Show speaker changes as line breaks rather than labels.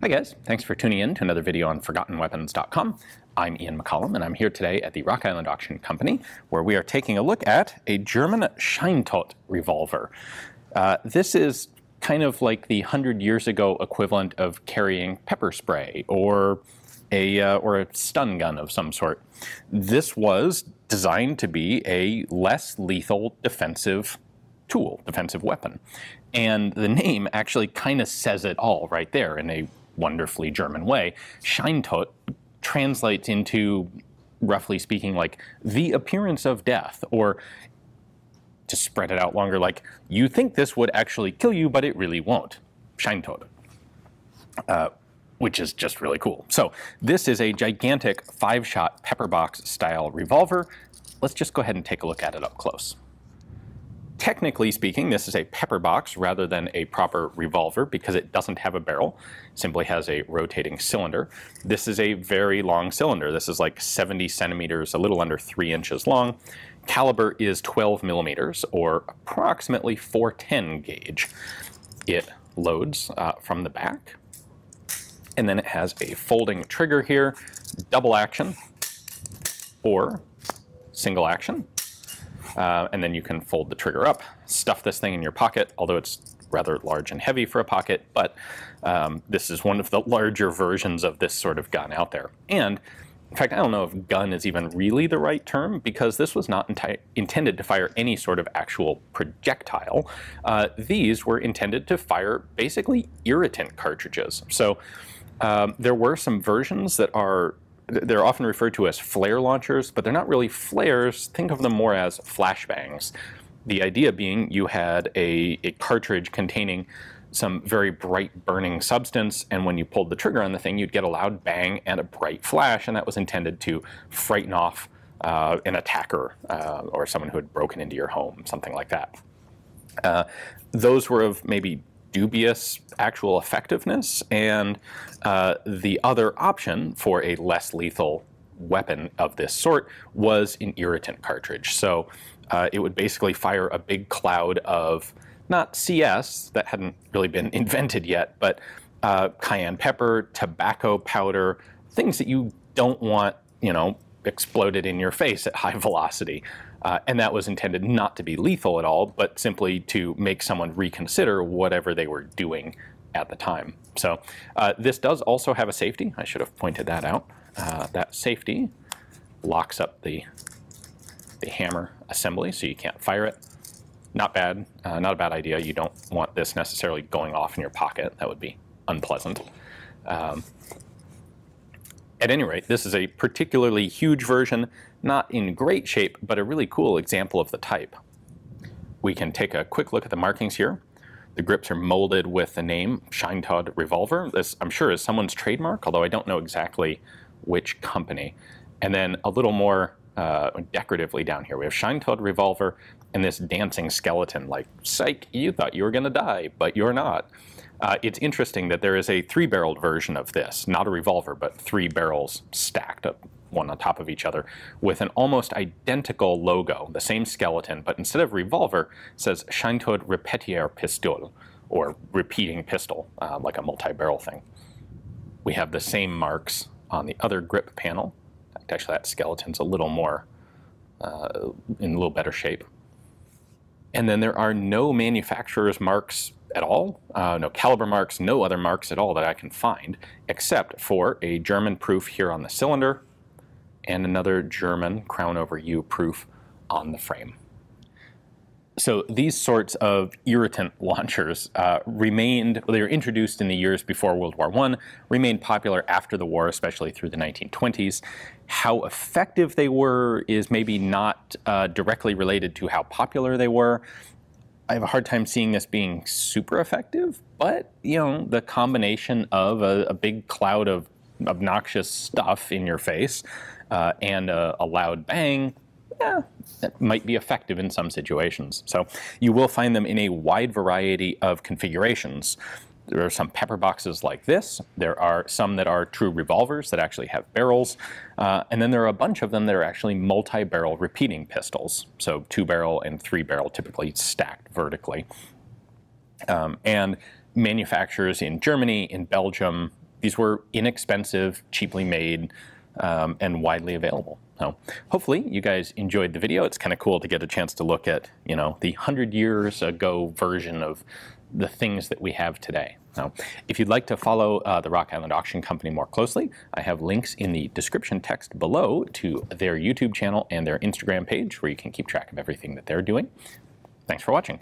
Hi guys, thanks for tuning in to another video on ForgottenWeapons.com. I'm Ian McCollum and I'm here today at the Rock Island Auction Company where we are taking a look at a German Scheintod revolver. This is kind of like the 100 years ago equivalent of carrying pepper spray or a stun gun of some sort. This was designed to be a less lethal defensive tool, defensive weapon. And the name actually kind of says it all right there in a wonderfully German way. Scheintod translates into, roughly speaking, like the appearance of death, or to spread it out longer, like you think this would actually kill you, but it really won't. Scheintod. Which is just really cool. So this is a gigantic 5-shot pepper box style revolver. Let's just go ahead and take a look at it up close. Technically speaking, this is a pepper box rather than a proper revolver because it doesn't have a barrel, it simply has a rotating cylinder. This is a very long cylinder. This is like 70 centimeters, a little under 3 inches long. Caliber is 12 millimeters or approximately 410 gauge. It loads from the back, and then it has a folding trigger here, double action or single action. And then you can fold the trigger up, stuff this thing in your pocket, although it's rather large and heavy for a pocket, but this is one of the larger versions of this sort of gun out there. And in fact, I don't know if gun is even really the right term because this was not intended to fire any sort of actual projectile. These were intended to fire basically irritant cartridges. So there were some versions that they're often referred to as flare launchers, but they're not really flares. Think of them more as flashbangs. The idea being you had a cartridge containing some very bright burning substance, and when you pulled the trigger on the thing, you'd get a loud bang and a bright flash, and that was intended to frighten off an attacker or someone who had broken into your home, something like that. Those were of maybe dubious actual effectiveness, and the other option for a less lethal weapon of this sort was an irritant cartridge. So it would basically fire a big cloud of, not CS, that hadn't really been invented yet, but cayenne pepper, tobacco powder, things that you don't want, you know, exploded in your face at high velocity. And that was intended not to be lethal at all, but simply to make someone reconsider whatever they were doing at the time. So this does also have a safety. I should have pointed that out. That safety locks up the hammer assembly so you can't fire it. Not bad, not a bad idea. You don't want this necessarily going off in your pocket. That would be unpleasant. At any rate, this is a particularly huge version, not in great shape, but a really cool example of the type. We can take a quick look at the markings here. The grips are molded with the name Scheintod Revolver. This, I'm sure, is someone's trademark, although I don't know exactly which company. And then a little more decoratively down here, we have Scheintod Revolver and this dancing skeleton, like, psych, you thought you were going to die, but you're not. It's interesting that there is a 3-barreled version of this, not a revolver, but 3 barrels stacked up one on top of each other with an almost identical logo, the same skeleton, but instead of revolver, it says Scheintod Repetier Pistol, or repeating pistol, like a multi-barrel thing. We have the same marks on the other grip panel. Actually, that skeleton's a little more, in a little better shape. And then there are no manufacturer's marks at all, no caliber marks, no other marks at all that I can find, except for a German proof here on the cylinder and another German Crown over U proof on the frame. So these sorts of irritant launchers they were introduced in the years before World War I, remained popular after the war, especially through the 1920s. How effective they were is maybe not directly related to how popular they were. I have a hard time seeing this being super effective, but, you know, the combination of a big cloud of obnoxious stuff in your face and a loud bang, yeah, that might be effective in some situations. So you will find them in a wide variety of configurations. There are some pepper boxes like this. There are some that are true revolvers that actually have barrels. And then there are a bunch of them that are actually multi-barrel repeating pistols. So 2-barrel and 3-barrel typically stacked vertically. And manufacturers in Germany, in Belgium, these were inexpensive, cheaply made, and widely available. So hopefully you guys enjoyed the video. It's kind of cool to get a chance to look at, the 100 years ago version of the things that we have today. Now, if you'd like to follow the Rock Island Auction Company more closely, I have links in the description text below to their YouTube channel and their Instagram page where you can keep track of everything that they're doing. Thanks for watching.